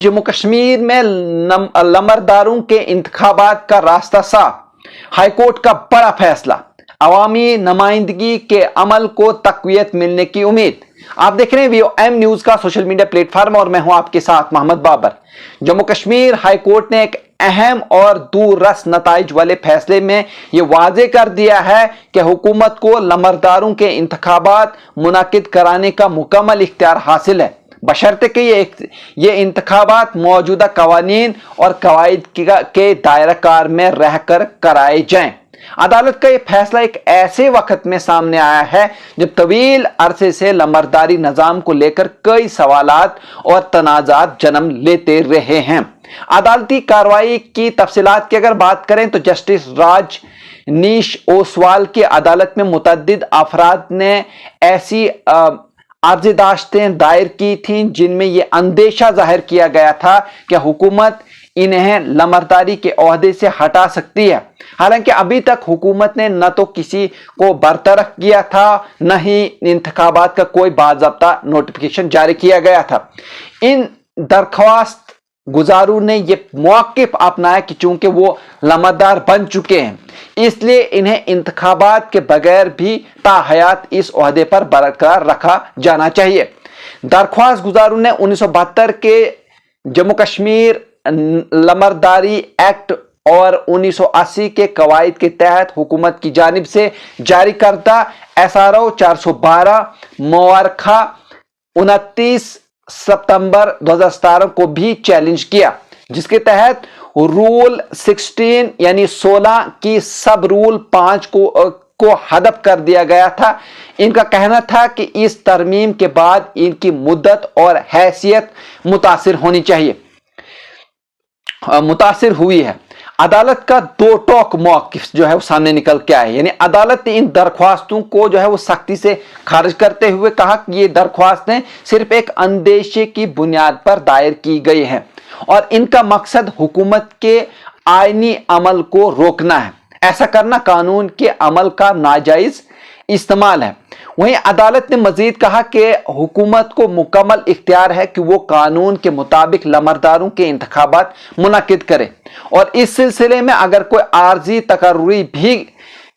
जम्मू कश्मीर में लमरदारों के इंतखाबात का रास्ता साफ। हाईकोर्ट का बड़ा फैसला, अवामी नुमाइंदगी के अमल को तकवीयत मिलने की उम्मीद। आप देख रहे हैं VOM न्यूज का सोशल मीडिया प्लेटफॉर्म और मैं हूं आपके साथ मोहम्मद बाबर। जम्मू कश्मीर हाई कोर्ट ने एक अहम और दूररस नताइज वाले फैसले में यह वाजे कर दिया है कि हुकूमत को लमरदारों के इंतखाबात मुनाकिद कराने का मुकम्मल इख्तियार हासिल है, बशर्ते कि ये इंतखाबात मौजूदा कवानीन और कवायद के दायरा कार में रहकर कराए जाएं। अदालत का यह फैसला एक ऐसे वक्त में सामने आया है जब तवील अरसे से लमरदारी निजाम को लेकर कई सवालात और तनाजात जन्म लेते रहे हैं। अदालती कार्रवाई की तफसीलात की अगर बात करें तो जस्टिस राजनीश ओसवाल की अदालत में मुतअद्दिद अफराद ने ऐसी अर्ज़दाश्तें दायर की थीं जिनमें यह अंदेशा जाहिर किया गया था कि हुकूमत इन्हें लमरदारी के ओहदे से हटा सकती है। हालांकि अभी तक हुकूमत ने न तो किसी को बरतरफ किया था, न ही इंतखाबात का कोई बाज़ाब्ता नोटिफिकेशन जारी किया गया था। इन दरख्वास्त गुजारू ने यह मौक़िफ़ अपनाया कि चूंकि वो लमरदार बन चुके हैं, इसलिए इन्हें इंतखाबात के बगैर भी ताहयात इस ओहदे पर बरकरार रखा जाना चाहिए। दरख्वास्त गुजारू ने 1972 के जम्मू कश्मीर लमरदारी एक्ट और 1980 के कवायद के तहत हुकूमत की जानिब से जारी करदा SRO 412 मुआरखा 29 सितंबर 2017 को भी चैलेंज किया, जिसके तहत रूल 16 यानी 16 की सब रूल 5 को हदफ कर दिया गया था। इनका कहना था कि इस तरमीम के बाद इनकी मुद्दत और हैसियत मुतासिर होनी चाहिए, मुतासिर हुई है। अदालत का दो टोक मौक़िफ़ जो है वो सामने निकल के आए, यानी अदालत ने इन दरख्वास्तों को जो है वो सख्ती से खारिज करते हुए कहा कि ये दरख्वास्तें सिर्फ एक अंदेशे की बुनियाद पर दायर की गई हैं और इनका मकसद हुकूमत के आईनी अमल को रोकना है। ऐसा करना कानून के अमल का नाजायज इस्तेमाल है। वहीं अदालत ने मजीद कहा कि हुकूमत को मुकम्मल इख्तियार है कि वो कानून के मुताबिक लमरदारों के इंतखाबात मुनाकिद करे और इस सिलसिले में अगर कोई आर्जी तकर्री भी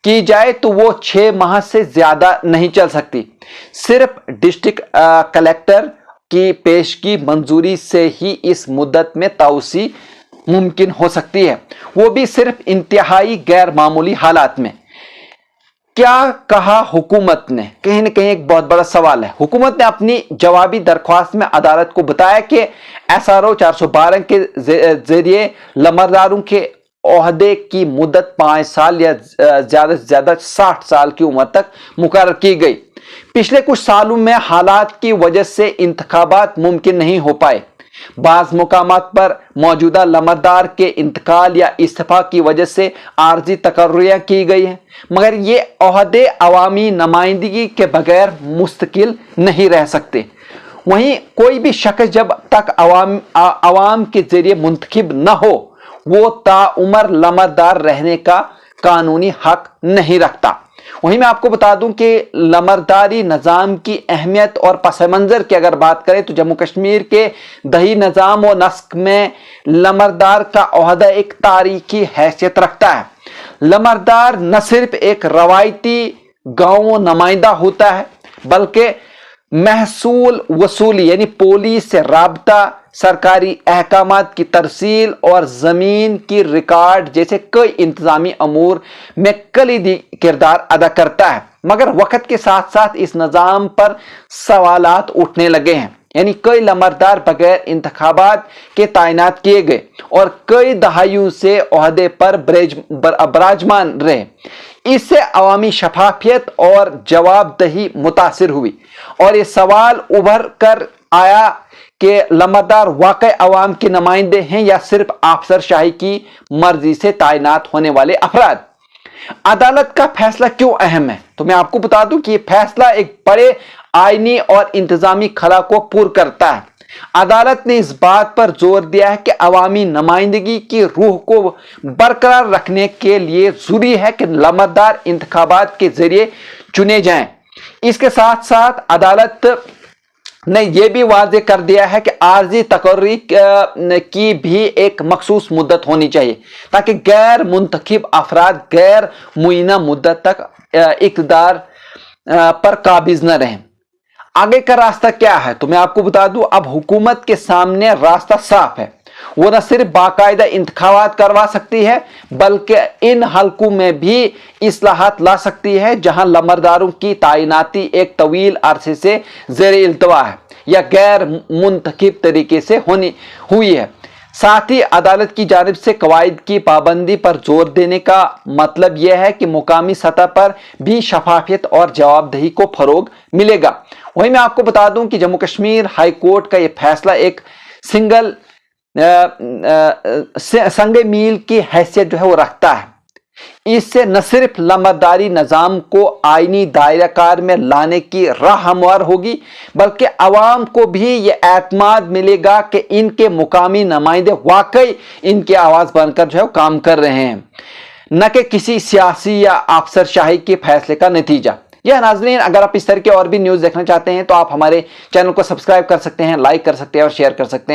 की जाए तो वो 6 माह से ज्यादा नहीं चल सकती। सिर्फ डिस्ट्रिक्ट कलेक्टर की पेशगी मंजूरी से ही इस मुद्दत में तौसी मुमकिन हो सकती है, वो भी सिर्फ इंतहाई गैर मामूली हालात में। क्या कहा हुकूमत ने? कहीं ना कहीं एक बहुत बड़ा सवाल है। हुकूमत ने अपनी जवाबी दरख्वास्त में अदालत को बताया कि SRO 412 के जरिए लमरदारों के ओहदे की मुद्दत 5 साल या ज्यादा से ज्यादा 60 साल की उम्र तक मुकर्रर की गई। पिछले कुछ सालों में हालात की वजह से इंतखाबात मुमकिन नहीं हो पाए। बाज़ मुकामात पर मौजूदा लमरदार के इंतकाल या इस्तीफा की वजह से आर्जी तकर्रियां की गई हैं, मगर ये ओहदे अवामी नुमाइंदगी के बगैर मुस्तकिल नहीं रह सकते। वहीं कोई भी शख्स जब तक अवाम के जरिए मुंतखब न हो वो ताउमर लमरदार रहने का कानूनी हक नहीं रखता। वहीं मैं आपको बता दूं कि लमरदारी निज़ाम की अहमियत और पस मंज़र की अगर बात करें तो जम्मू कश्मीर के दही निज़ाम और नस्क में लमरदार का ओहदा एक तारीखी हैसियत रखता है। लमरदार न सिर्फ एक रवायती गाँव नुमाइंदा होता है बल्कि महसूल वसूली यानी पुलिस से राबता, सरकारी अहकामात की तरसील और ज़मीन की रिकॉर्ड जैसे कई इंतज़ामी अमूर में कलीदी किरदार अदा करता है। मगर वक्त के साथ साथ इस निज़ाम पर सवालात उठने लगे हैं, यानी कई लमरदार बगैर इंतखाबात के तैनात किए गए और कई दहाइयों से ओहदे पर बराजमान रहे। इससे अवामी शफाफियत और जवाबदही मुतासिर हुई और ये सवाल उभर कर आया कि लमरदार वाकई अवाम के नुमाइंदे हैं या सिर्फ अफसरशाही की मर्जी से तैनात होने वाले अफराद। अदालत का फैसला क्यों अहम है? तो मैं आपको बता दूं कि यह फैसला एक बड़े आईनी और इंतजामी खला को पूरा करता है। अदालत ने इस बात पर जोर दिया है कि अवामी नुमाइंदगी की रूह को बरकरार रखने के लिए जरूरी है कि लमरदार इंतखाबात के जरिए चुने जाएं। इसके साथ साथ अदालत ने ये भी वाज़े कर दिया है कि आर्जी तकर्री की भी एक मखसूस मुद्दत होनी चाहिए ताकि गैर मुंतखब अफराद गैर मुइना मुद्दत तक इक़्तिदार पर काबिज न रहें। आगे का रास्ता क्या है तो मैं आपको बता दूं, अब हुकूमत के सामने रास्ता साफ है। वो न सिर्फ बाकायदा इंतखाबात करवा सकती है बल्कि इन हलकों में भी इस्लाहात ला सकती है जहां लंबरदारों की तैनाती एक तवील अरसे से ज़ेर इल्तवा है या गैर मुंतखब तरीके से हुई है। साथ ही अदालत की जानिब से कवायद की पाबंदी पर जोर देने का मतलब यह है कि मुकामी सतह पर भी शफाफियत और जवाबदेही को फरोग मिलेगा। वहीं मैं आपको बता दूं कि जम्मू कश्मीर हाई कोर्ट का यह फैसला एक सिंगल संगे मील की हैसियत जो है वो रखता है। इससे न सिर्फ लंबरदारी निज़ाम को आईनी दायराकार में लाने की राह हमवार होगी बल्कि अवाम को भी ये एतमाद मिलेगा कि इनके मुकामी नुमाइंदे वाकई इनकी आवाज़ बनकर जो है काम कर रहे हैं, न कि किसी सियासी या अफसरशाही के फैसले का नतीजा। यह नाज़रीन, अगर आप इस तरह के और भी न्यूज़ देखना चाहते हैं तो आप हमारे चैनल को सब्सक्राइब कर सकते हैं, लाइक कर सकते हैं और शेयर कर सकते हैं।